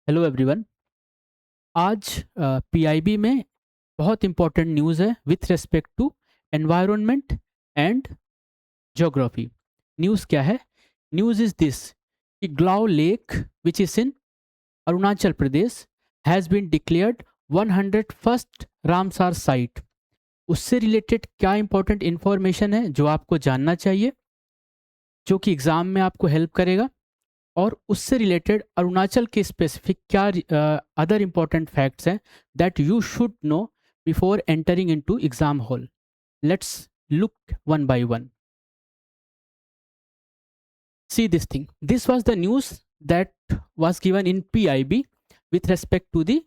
Hello everyone. आज PIB में बहुत इंपॉर्टेंट न्यूज़ है with respect to environment and geography. News क्या है? न्यूज़ इज दिस कि Glau lake which is in Arunachal Pradesh has been declared 101st Ramsar site. उससे related क्या इंपॉर्टेंट इन्फॉर्मेशन है जो आपको जानना चाहिए, जो कि एग्ज़ाम में आपको हेल्प करेगा, और उससे रिलेटेड अरुणाचल के स्पेसिफिक क्या अदर इंपॉर्टेंट फैक्ट्स हैं that you should know before entering into exam hall. Let's look one by one. See this thing. This was the news that was given in PIB with respect to the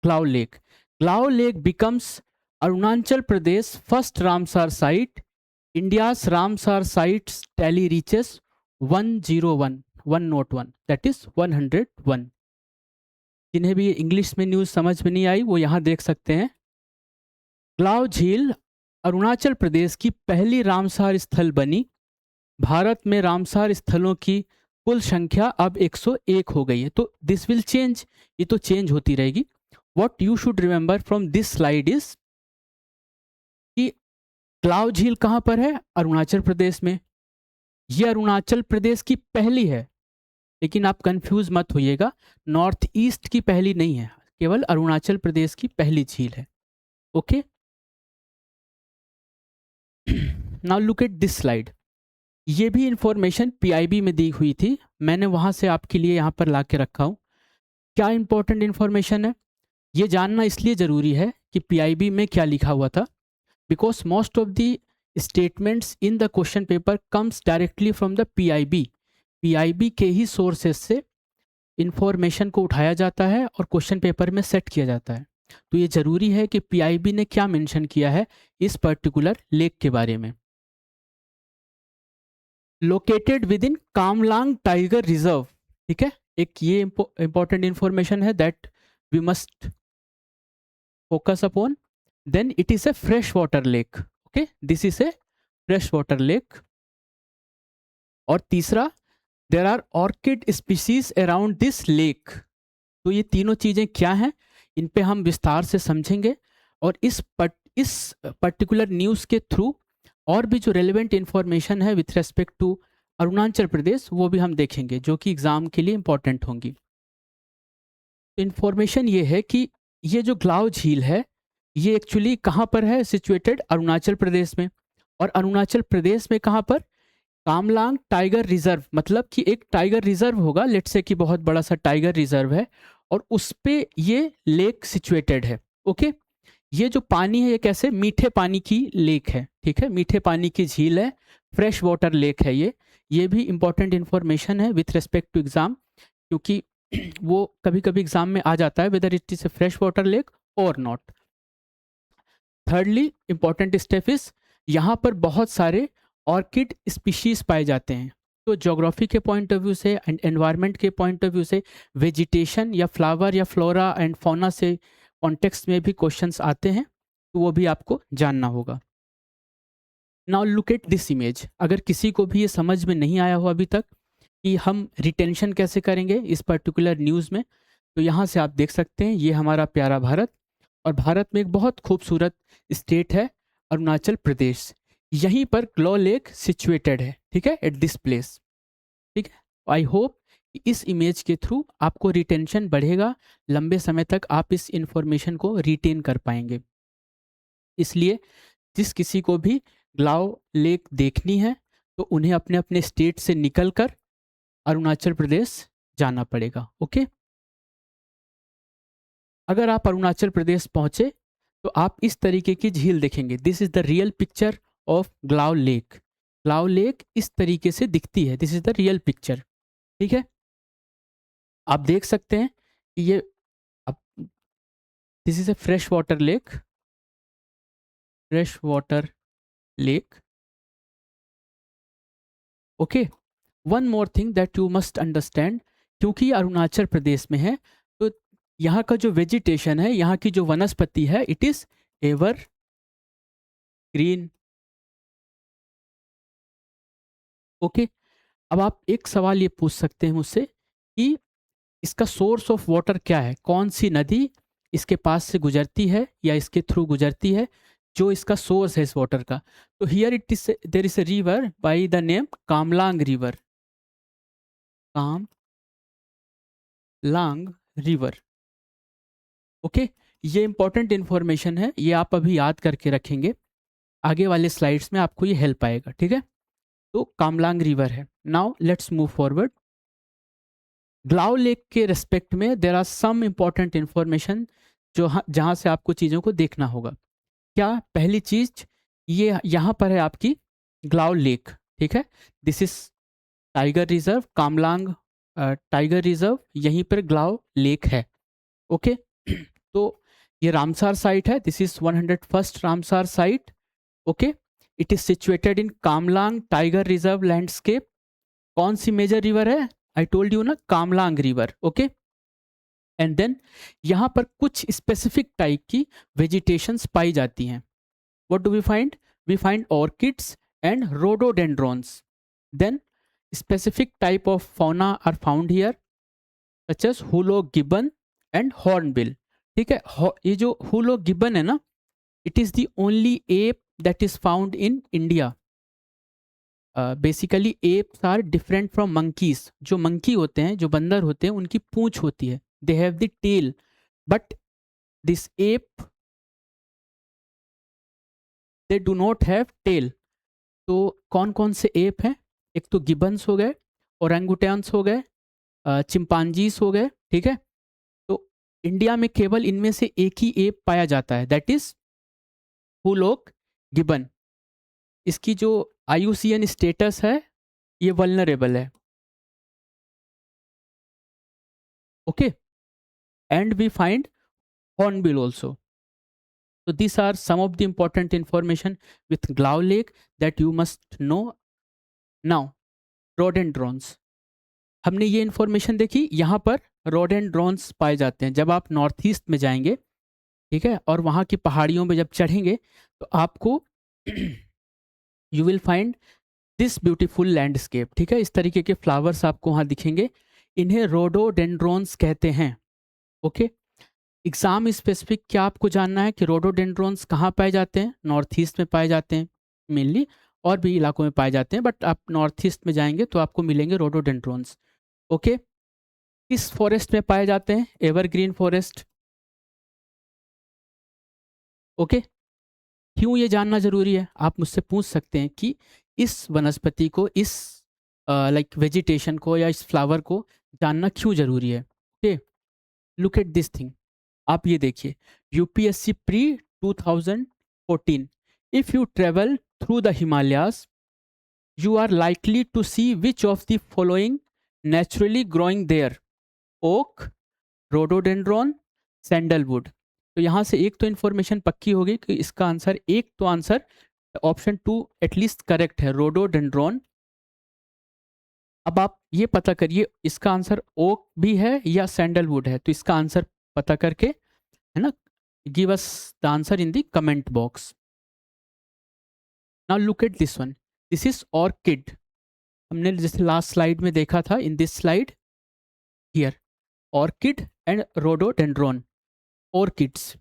Cloud Lake. Cloud Lake becomes Arunachal Pradesh first Ramsar site. India's Ramsar sites tally reaches 101, 101, that is 101. जिन्हें भी English में news समझ में नहीं आई वो यहाँ देख सकते हैं। क्लाव झील अरुणाचल प्रदेश की पहली रामसार स्थल बनी। भारत में रामसार स्थलों की कुल संख्या अब 101 हो गई है। तो दिस विल चेंज, ये तो चेंज होती रहेगी। What you should remember from this slide is कि क्लाव झील कहाँ पर है? अरुणाचल प्रदेश में। ये अरुणाचल प्रदेश की पहली है, लेकिन आप कंफ्यूज मत होइएगा, नॉर्थ ईस्ट की पहली नहीं है, केवल अरुणाचल प्रदेश की पहली झील है। Okay, now look at this slide. ये भी इंफॉर्मेशन पीआईबी में दी हुई थी, मैंने वहां से आपके लिए यहाँ पर ला के रखा हूँ। क्या इंपॉर्टेंट इंफॉर्मेशन है ये जानना इसलिए ज़रूरी है कि पीआईबी में क्या लिखा हुआ था, because most of the statements in the question paper comes directly from the PIB. PIB के ही सोर्सेस से इंफॉर्मेशन को उठाया जाता है और क्वेश्चन पेपर में सेट किया जाता है। तो ये ज़रूरी है कि पीआईबी ने क्या मेंशन किया है इस पर्टिकुलर लेक के बारे में। Located within Kamlang tiger reserve, ठीक है, एक ये इंपॉर्टेंट इंफॉर्मेशन है that we must focus upon. Then it is a fresh water lake. Okay, this is a fresh water lake. और तीसरा, there are orchid species around this lake. तो ये तीनों चीजें क्या हैं, इन पे हम विस्तार से समझेंगे, और इस पर्टिकुलर न्यूज़ के थ्रू और भी जो रेलिवेंट इंफॉर्मेशन है with respect to Arunachal Pradesh वो भी हम देखेंगे, जो कि एग्ज़ाम के लिए इंपॉर्टेंट होंगी। इंफॉर्मेशन ये है कि ये जो ग्लाव झील है ये एक्चुअली कहाँ पर है? सिचुएटेड अरुणाचल प्रदेश में। और अरुणाचल प्रदेश में कहाँ पर? कामलांग टाइगर रिजर्व, मतलब कि एक टाइगर रिजर्व होगा, लेट्स से कि बहुत बड़ा सा टाइगर रिजर्व है, और उस पे ये लेक सिचुएटेड है। ओके, ये जो पानी है ये कैसे? मीठे पानी की लेक है, ठीक है, मीठे पानी की झील है, फ्रेश वाटर लेक है ये भी इंपॉर्टेंट इंफॉर्मेशन है विथ रिस्पेक्ट टू एग्जाम, क्योंकि वो कभी कभी एग्जाम में आ जाता है whether it is a fresh water lake और not. Thirdly important step is यहाँ पर बहुत सारे ऑर्किड स्पीशीज पाए जाते हैं। तो ज्योग्राफी के पॉइंट ऑफ व्यू से एंड एनवायरनमेंट के पॉइंट ऑफ व्यू से वेजिटेशन या फ्लावर या फ्लोरा एंड फौना से कॉन्टेक्स्ट में भी क्वेश्चंस आते हैं, तो वो भी आपको जानना होगा। Now look at this image. अगर किसी को भी ये समझ में नहीं आया हो अभी तक कि हम रिटेंशन कैसे करेंगे इस पर्टिकुलर न्यूज़ में, तो यहाँ से आप देख सकते हैं ये हमारा प्यारा भारत, और भारत में एक बहुत खूबसूरत स्टेट है अरुणाचल प्रदेश। यहीं पर ग्लो लेक सिचुएटेड है, ठीक है, एट दिस प्लेस। ठीक है, आई होप कि इस इमेज के थ्रू आपको रिटेंशन बढ़ेगा, लंबे समय तक आप इस इंफॉर्मेशन को रिटेन कर पाएंगे। इसलिए जिस किसी को भी ग्लाव लेक देखनी है तो उन्हें अपने अपने स्टेट से निकलकर अरुणाचल प्रदेश जाना पड़ेगा। ओके, अगर आप अरुणाचल प्रदेश पहुंचे तो आप इस तरीके की झील देखेंगे। This is the real picture of glove lake. Glove lake इस तरीके से दिखती है, this is the real picture. ठीक है, आप देख सकते हैं कि ये this is a fresh water lake, fresh water lake. Okay, one more thing that you must understand, क्योंकि ये अरुणाचल प्रदेश में है तो यहाँ का जो वेजिटेशन है, यहाँ की जो वनस्पति है, it is ever green. Okay, अब आप एक सवाल ये पूछ सकते हैं मुझसे कि इसका सोर्स ऑफ वाटर क्या है, कौन सी नदी इसके पास से गुजरती है या इसके थ्रू गुजरती है, जो इसका सोर्स है इस वाटर का। तो here it is there is a river by the name Kamlang river, Kamlang river. Okay, ये इंपॉर्टेंट इंफॉर्मेशन है, ये आप अभी याद करके रखेंगे, आगे वाले स्लाइड्स में आपको ये हेल्प आएगा, ठीक है। तो कामलांग रिवर है। Now let's move forward. Glau lake के रेस्पेक्ट में there are some important information जो जहाँ से आपको चीज़ों को देखना होगा। क्या, पहली चीज, ये यहाँ पर है आपकी ग्लाउ लेक, ठीक है। This is tiger reserve, Kamlang tiger reserve, यहीं पर ग्लाउ लेक है। ओके तो ये रामसार साइट है, this is 101st Ramsar site. Okay, it is situated in Kamlang tiger reserve landscape. कौन सी मेजर रिवर है, आई टोल्ड यू ना, Kamlang river. Okay, and then यहाँ पर कुछ स्पेसिफिक टाइप की वेजिटेशंस पाई जाती हैं। What do we find? We find orchids and rhododendrons. Then specific type of fauna are found here, such as hulo gibbon and hornbill. ठीक है, ये जो हुलो गिब्बन है ना, it is the only ape that is found in India. Basically apes are different from monkeys. जो monkey होते हैं, जो बंदर होते हैं, उनकी पूंछ होती है, they have the tail, but this ape they do not have tail. तो कौन कौन से एप हैं, एक तो गिबन्स हो गए, ओरंगुटैन्स हो गए, चिंपांजीस हो गए, ठीक है। तो इंडिया में केवल इनमें से एक ही एप पाया जाता है, दैट इज हुलोक गिबन। इसकी जो आईयूसीएन स्टेटस है, ये वल्नरेबल है। Okay, and we find hornbill also. So these are some of the important information with Glau Lake that you must know. Now, rhododendrons, हमने ये इन्फॉर्मेशन देखी, यहाँ पर रोडेंड्रॉन्स पाए जाते हैं। जब आप नॉर्थ ईस्ट में जाएंगे, ठीक है, और वहाँ की पहाड़ियों में जब चढ़ेंगे, तो आपको you will find this beautiful landscape, ठीक है। इस तरीके के फ्लावर्स आपको वहाँ दिखेंगे, इन्हें रोडोडेंड्रॉन्स कहते हैं। ओके, एग्जाम स्पेसिफिक क्या आपको जानना है कि रोडोडेंड्रॉन्स कहाँ पाए जाते हैं, नॉर्थ ईस्ट में पाए जाते हैं मेनली, और भी इलाकों में पाए जाते हैं, बट आप नॉर्थ ईस्ट में जाएंगे तो आपको मिलेंगे रोडोडेंड्रॉन्स। ओके, किस फॉरेस्ट में पाए जाते हैं, एवरग्रीन फॉरेस्ट। ओके, क्यों ये जानना जरूरी है, आप मुझसे पूछ सकते हैं कि इस वनस्पति को, इस लाइक वेजिटेशन को या इस फ्लावर को जानना क्यों जरूरी है। Okay, look at this thing, आप ये देखिए, UPSC pre 2014, if you travel through the Himalayas you are likely to see which of the following naturally growing there: oak, rhododendron, sandalwood। तो यहाँ से एक तो इन्फॉर्मेशन पक्की होगी कि इसका आंसर, एक तो आंसर ऑप्शन 2 एटलीस्ट करेक्ट है, रोडोडेंड्रॉन। अब आप ये पता करिए इसका आंसर ओक भी है या सैंडलवुड है, तो इसका आंसर पता करके, है ना, give us the answer in the comment box. Now look at this one, this is orchid. हमने जैसे लास्ट स्लाइड में देखा था, in this slide here, orchid and rhododendron, orchids.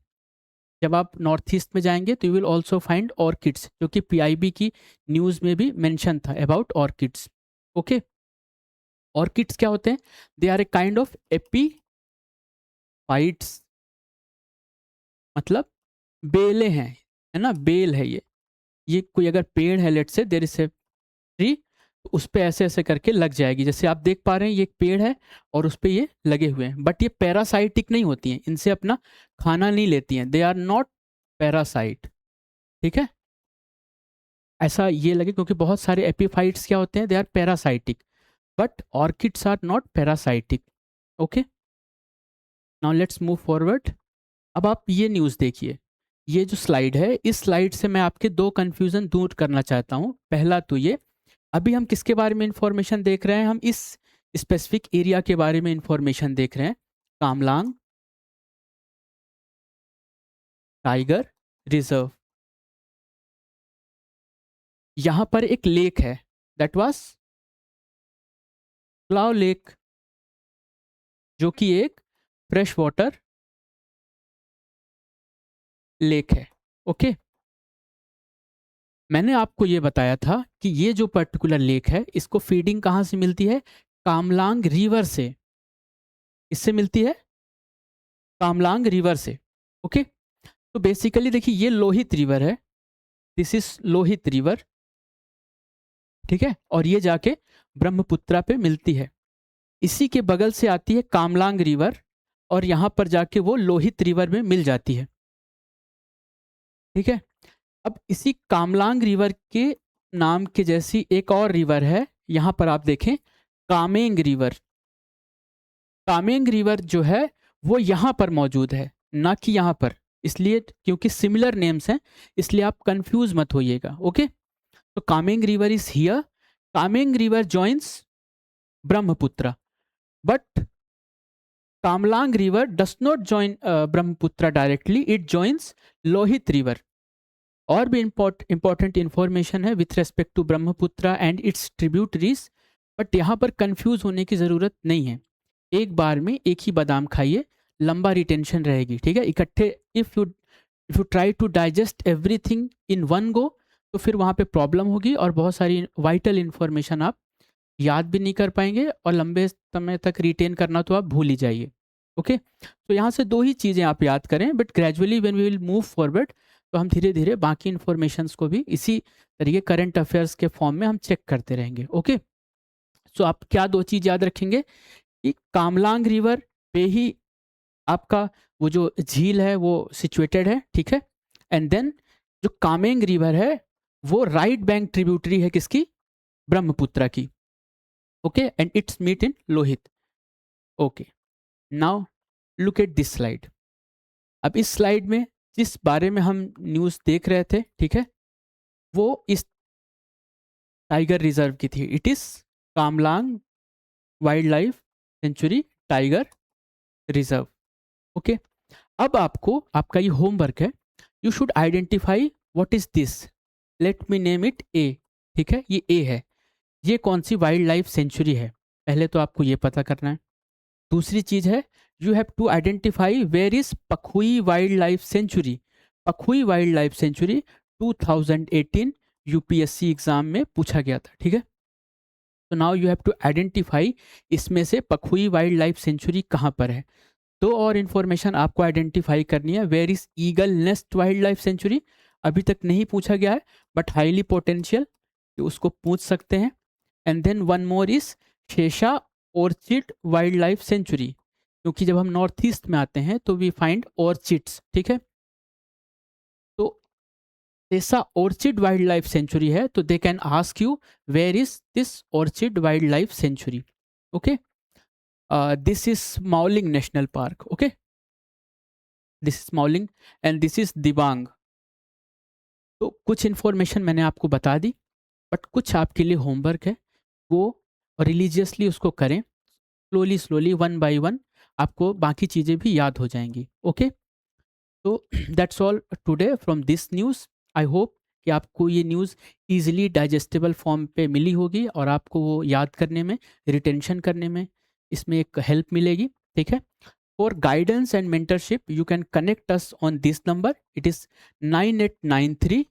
जब आप नॉर्थ ईस्ट में जाएंगे तो you will also find orchids, जो कि पीआईबी की न्यूज़ में भी मेंशन था अबाउट ऑर्किड्स। ओके, ऑर्किड्स क्या होते हैं, they are a kind of epiphytes, मतलब बेले हैं, है ना, बेल है ये कोई अगर पेड़ है, लेट से देयर इज ए ट्री, तो उस पे ऐसे ऐसे करके लग जाएगी, जैसे आप देख पा रहे हैं ये एक पेड़ है और उस पे ये लगे हुए हैं, बट ये पैरासाइटिक नहीं होती हैं, इनसे अपना खाना नहीं लेती हैं, दे आर नॉट पैरासाइट, ठीक है। ऐसा ये लगे क्योंकि बहुत सारे एपीफाइट्स क्या होते हैं, they are parasitic, but orchids are not parasitic. Okay, now let's move forward. अब आप ये न्यूज़ देखिए, ये जो स्लाइड है, इस स्लाइड से मैं आपके दो कन्फ्यूज़न दूर करना चाहता हूँ। पहला तो ये, अभी हम किसके बारे में इंफॉर्मेशन देख रहे हैं, हम इस स्पेसिफिक एरिया के बारे में इंफॉर्मेशन देख रहे हैं, कामलांग टाइगर रिजर्व। यहाँ पर एक लेक है, दैट वाज ग्लाउ लेक। जो कि एक फ्रेश वाटर लेक है। ओके, मैंने आपको ये बताया था कि ये जो पर्टिकुलर लेक है इसको फीडिंग कहाँ से मिलती है? कामलांग रिवर से। इससे मिलती है कामलांग रिवर से। ओके, तो बेसिकली देखिए ये लोहित रिवर है, दिस इज लोहित रिवर, ठीक है, और ये जाके ब्रह्मपुत्रा पे मिलती है। इसी के बगल से आती है कामलांग रिवर और यहाँ पर जाके वो लोहित रिवर में मिल जाती है। ठीक है, अब इसी कामलांग रिवर के नाम के जैसी एक और रिवर है, यहाँ पर आप देखें कामेंग रिवर। कामेंग रिवर जो है वो यहाँ पर मौजूद है, ना कि यहाँ पर, इसलिए क्योंकि सिमिलर नेम्स हैं, इसलिए आप कंफ्यूज मत होइएगा। ओके, तो Kameng river is here, Kameng river joins Brahmaputra, but Kamlang river does not join Brahmaputra directly, it joins Lohit river. और भी इंपॉर्टेंट इंफॉर्मेशन है with respect to Brahmaputra and its tributaries, but यहाँ पर कंफ्यूज होने की ज़रूरत नहीं है। एक बार में एक ही बादाम खाइए, लंबा रिटेंशन रहेगी। ठीक है, इकट्ठे if you try to digest everything in one go तो फिर वहाँ पे प्रॉब्लम होगी और बहुत सारी वाइटल इन्फॉर्मेशन आप याद भी नहीं कर पाएंगे और लंबे समय तक रिटेन करना तो आप भूल ही जाइए। ओके, तो यहाँ से दो ही चीज़ें आप याद करें, but gradually when we will move forward तो हम धीरे धीरे बाकी इन्फॉर्मेशंस को भी इसी तरीके करंट अफेयर्स के फॉर्म में हम चेक करते रहेंगे। ओके, सो आप क्या दो चीज़ याद रखेंगे कि कामलांग रिवर पे ही आपका वो जो झील है वो सिचुएटेड है। ठीक है, एंड देन जो कामेंग रिवर है वो राइट बैंक ट्रिब्यूटरी है किसकी? ब्रह्मपुत्र की। Okay, and its meet in Lohit. Okay, now look at this slide. अब इस स्लाइड में जिस बारे में हम न्यूज़ देख रहे थे, ठीक है, वो इस टाइगर रिजर्व की थी। It is Kamlang wildlife sanctuary tiger reserve. Okay, अब आपको आपका ये होमवर्क है, you should identify what is this, let me name it A. ठीक है, ये ए है, ये कौन सी वाइल्ड लाइफ सेंचुरी है, पहले तो आपको ये पता करना है। दूसरी चीज है, you have to identify where is Pakhui wildlife sanctuary. Pakhui wildlife sanctuary 2018 UPSC exam में पूछा गया था। ठीक है, तो now you have to identify इसमें से पखुई वाइल्ड लाइफ सेंचुरी कहाँ पर है। दो और इन्फॉर्मेशन आपको आइडेंटिफाई करनी है, where is eagle nest wildlife sanctuary, अभी तक नहीं पूछा गया है बट हाईली पोटेंशियल, उसको पूछ सकते हैं। And then one more is Sessa orchid wildlife sanctuary, क्योंकि जब हम नॉर्थ ईस्ट में आते हैं तो वी फाइंड ऑर्चिड्स। ठीक है, तो Sessa orchid wildlife sanctuary है, तो they can ask you where is this orchid wildlife sanctuary. Okay, this is Mouling national park. Okay, this is Mouling and this is Dibang. तो कुछ इन्फॉर्मेशन मैंने आपको बता दी, बट कुछ आपके लिए होमवर्क है, वो रिलीजियसली उसको करें, slowly slowly one by one आपको बाकी चीज़ें भी याद हो जाएंगी। ओके, तो that's all today from this news. I hope कि आपको ये न्यूज़ इजीली डाइजेस्टेबल फॉर्म पे मिली होगी और आपको वो याद करने में, रिटेंशन करने में इसमें एक हेल्प मिलेगी। ठीक है, for guidance and mentorship you can connect us on this number, it is 9893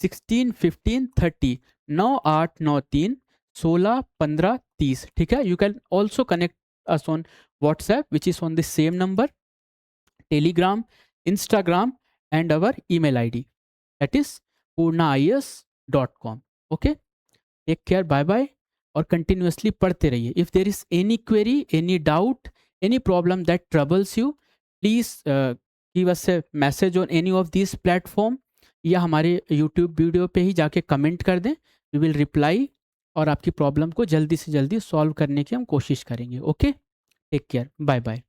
16 15 30, 9893 16 15 30। ठीक है, you can also connect us on WhatsApp, which is on the same number, Telegram, Instagram, and our email ID, that is purnaias.com. Okay, take care, bye bye, और continuously पढ़ते रहिए। If there is any query, any doubt, any problem that troubles you, please give us A message on any of this platform, या हमारे YouTube video पे ही जाके comment कर दें, we will reply और आपकी प्रॉब्लम को जल्दी से जल्दी सॉल्व करने की हम कोशिश करेंगे। Okay, take care, bye bye.